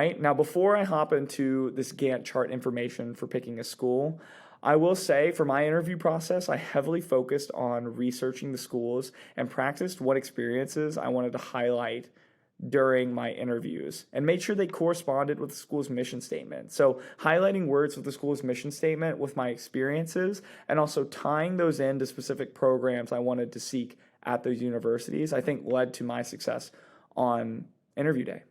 right? Now, before I hop into this Gantt chart information for picking a school, I will say for my interview process, I heavily focused on researching the schools and practiced what experiences I wanted to highlight during my interviews and made sure they corresponded with the school's mission statement. So, highlighting words with the school's mission statement with my experiences and also tying those into specific programs I wanted to seek at those universities, I think led to my success on interview day.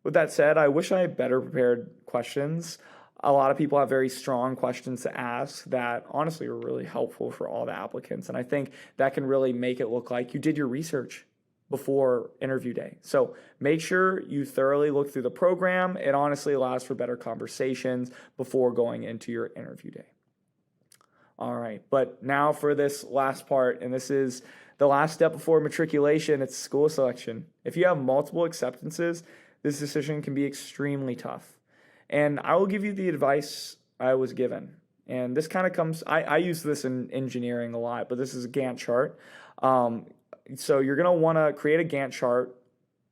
With that said, I wish I had better prepared questions. A lot of people have very strong questions to ask that honestly are really helpful for all the applicants. And I think that can really make it look like you did your research before interview day. So make sure you thoroughly look through the program. It honestly allows for better conversations before going into your interview day. All right, but now for this last part, and this is the last step before matriculation, it's school selection. If you have multiple acceptances, this decision can be extremely tough. And I will give you the advice I was given. And this kind of comes, I use this in engineering a lot, but this is a Gantt chart. So you're going to want to create a Gantt chart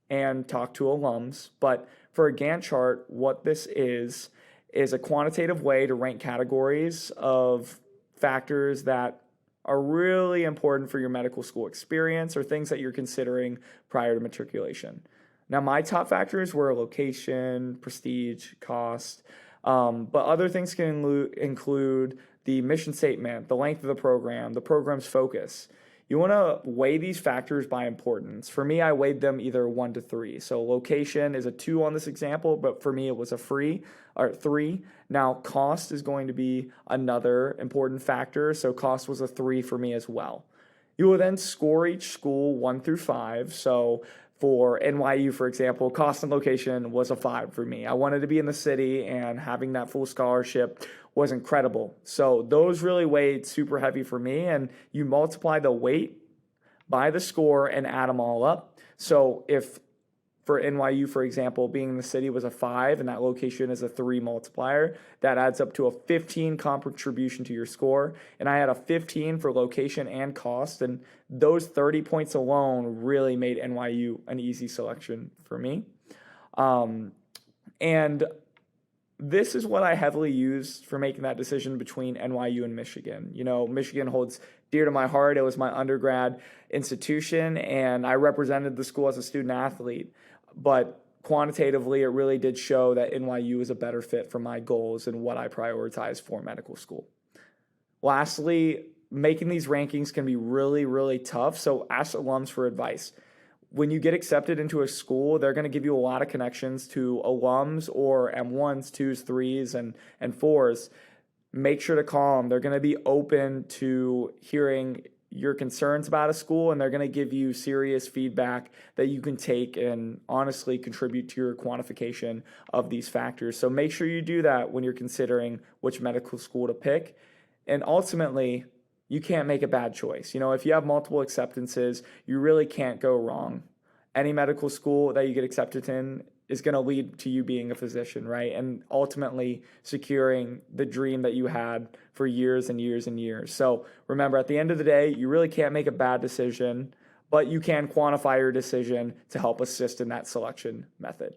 and talk to alums. But for a Gantt chart, what this is a quantitative way to rank categories of factors that are really important for your medical school experience or things that you're considering prior to matriculation. Now, my top factors were location, prestige, cost, but other things can include the mission statement, the length of the program, the program's focus. You want to weigh these factors by importance. For me, I weighed them either 1 to 3. So location is a 2 on this example, but for me it was a 3. Now cost is going to be another important factor. So cost was a 3 for me as well. You will then score each school 1 through 5. So for NYU, for example, cost and location was a 5 for me. I wanted to be in the city, and having that full scholarship was incredible. So those really weighed super heavy for me, and you multiply the weight by the score and add them all up. So if for NYU, for example, being in the city was a 5 and that location is a 3 multiplier, that adds up to a 15 contribution to your score. And I had a 15 for location and cost, and those 30 points alone really made NYU an easy selection for me. And this is what I heavily used for making that decision between NYU and Michigan. You know, Michigan holds dear to my heart. It was my undergrad institution, and I represented the school as a student athlete. But quantitatively, it really did show that NYU is a better fit for my goals and what I prioritize for medical school. Lastly, making these rankings can be really, really tough. So ask alums for advice. When you get accepted into a school, they're going to give you a lot of connections to alums or M1s, 2s, 3s, and 4s. Make sure to call them. They're going to be open to hearing your concerns about a school, and they're going to give you serious feedback that you can take and honestly contribute to your quantification of these factors. So make sure you do that when you're considering which medical school to pick. And ultimately, you can't make a bad choice. You know, if you have multiple acceptances, you really can't go wrong. Any medical school that you get accepted in is going to lead to you being a physician, right? And ultimately securing the dream that you had for years and years and years. So remember, at the end of the day, you really can't make a bad decision, but you can quantify your decision to help assist in that selection method.